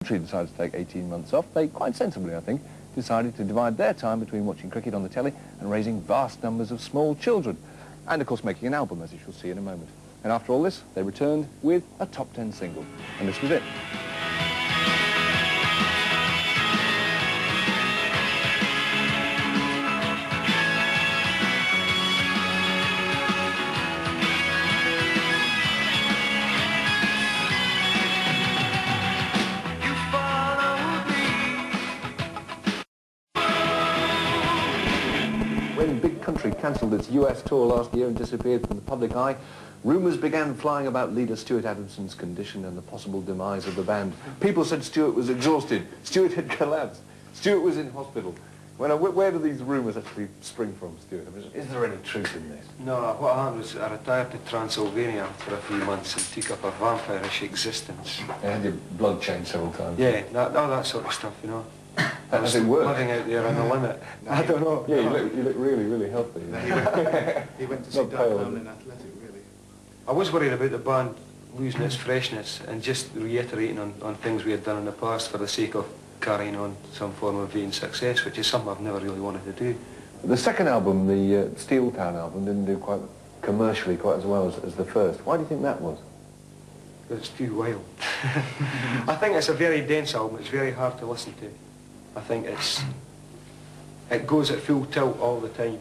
country decided to take 18 months off, they quite sensibly, I think, decided to divide their time between watching cricket on the telly and raising vast numbers of small children. And, of course, making an album, as you shall see in a moment. And after all this, they returned with a top 10 single. And this was it. When Big Country cancelled its US tour last year and disappeared from the public eye, rumours began flying about leader Stuart Adamson's condition and the possible demise of the band. People said Stuart was exhausted, Stuart had collapsed, Stuart was in hospital. Where do these rumours actually spring from, Stuart? I mean, is there any truth in this? No, what happened was I retired to Transylvania for a few months and took up a vampirish existence. And your blood changed several times. Yeah, all that sort of stuff, you know. Has it worked? Living out there on the limit. I don't know. Yeah, you look really, really healthy. He went to see Dartmouth in Athletic, really. I was worried about the band losing its freshness and just reiterating on things we had done in the past for the sake of carrying on some form of vain success, which is something I've never really wanted to do. The second album, the Steel Town album, didn't do quite commercially quite as well as the first. Why do you think that was? Because it's too wild. I think it's a very dense album. It's very hard to listen to. I think it goes at full tilt all the time.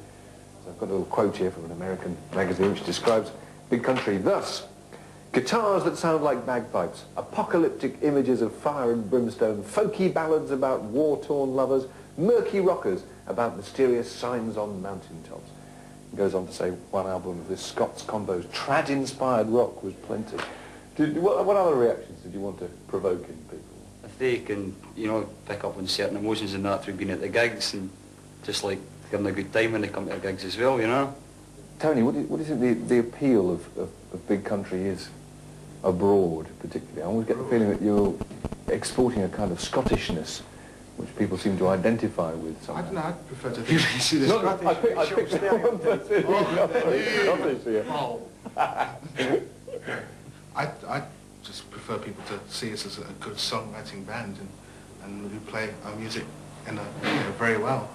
So I've got a little quote here from an American magazine which describes Big Country thus: guitars that sound like bagpipes, apocalyptic images of fire and brimstone, folky ballads about war-torn lovers, murky rockers about mysterious signs on mountaintops. It goes on to say one album of this Scots combo's trad-inspired rock was plenty. What other reactions did you want to provoke in people? If they can, you know, pick up on certain emotions and that through being at the gigs and just like having a good time when they come to the gigs as well, you know. Tony, what do you think the appeal of Big Country is abroad, particularly? I always get the feeling that you're exporting a kind of Scottishness which people seem to identify with somehow. I don't know, I'd prefer to think you see the Scottish. I picked that one Scottish here. I just prefer people to see us as a good songwriting band and who play our music very well.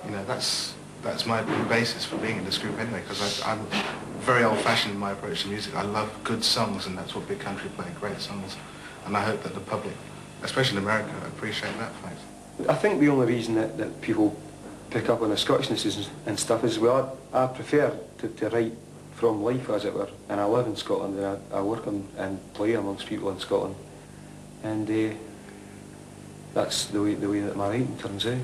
You know, that's my basis for being in this group anyway, because I'm very old-fashioned in my approach to music. I love good songs, and that's what Big Country play, great songs. And I hope that the public, especially in America, appreciate that fact. I think the only reason that people pick up on the Scottishness and stuff is, well, I prefer to write from life, as it were, and I live in Scotland, and I work and play amongst people in Scotland, and that's the way that my writing turns out.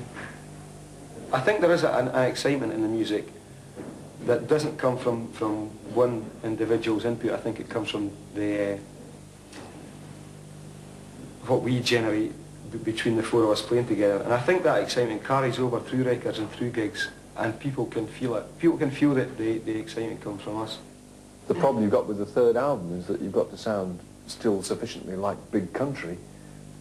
I think there is an excitement in the music that doesn't come from one individual's input. I think it comes from what we generate between the four of us playing together, and I think that excitement carries over through records and through gigs, and people can feel it. People can feel that the excitement comes from us. The problem you've got with the third album is that you've got to sound still sufficiently like Big Country,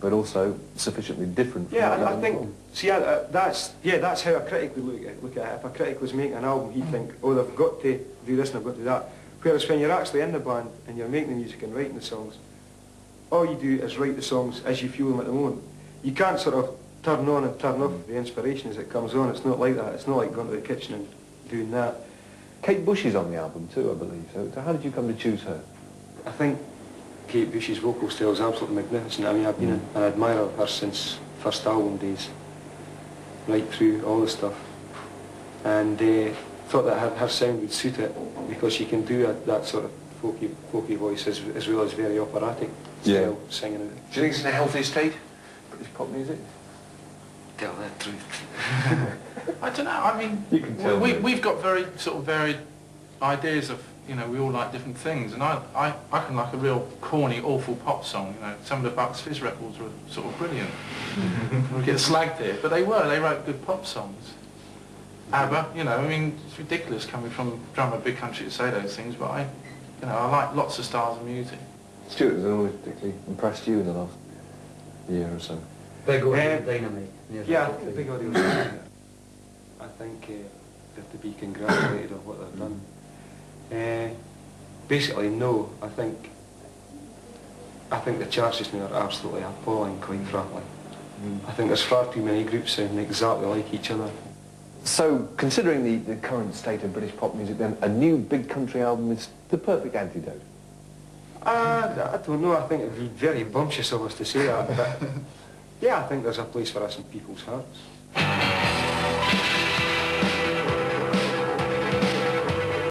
but also sufficiently different from I think, that's how a critic would look at it. If a critic was making an album, he'd think, oh, they've got to do this and they've got to do that. Whereas when you're actually in the band and you're making the music and writing the songs, all you do is write the songs as you feel them at the moment. You can't sort of turn on and turn off the inspiration as it comes on. It's not like that. It's not like going to the kitchen and doing that. Kate Bush is on the album too, I believe. So how did you come to choose her? I think Kate Bush's vocal style is absolutely magnificent. I mean, I've been an admirer of her since first album days, right through all the stuff, and thought that her sound would suit it because she can do that sort of folky voice as well as very operatic style singing it. Do you think it's in a healthy state, British pop music? Tell that truth. I don't know. I mean, you can tell we've got very sort of varied ideas of, you know, we all like different things, and I can like a real corny, awful pop song. You know, some of the Bucks Fizz records were sort of brilliant. We get slagged here, but they wrote good pop songs. ABBA, you know, I mean, it's ridiculous coming from a drummer Big Country to say those things, but I like lots of styles of music. Stuart has always particularly impressed you in the last year or so. Big Audio Dynamite. Yeah, Big Audio Dynamite. I think they have to be congratulated on what they've done. Basically, no. I think I think the charts just now are absolutely appalling, quite frankly. I think there's far too many groups sounding exactly like each other. So, considering the current state of British pop music, then a new big country album is the perfect antidote. I don't know, I think it would be very bumptious of us to say that, but yeah, I think there's a place for us in people's hearts.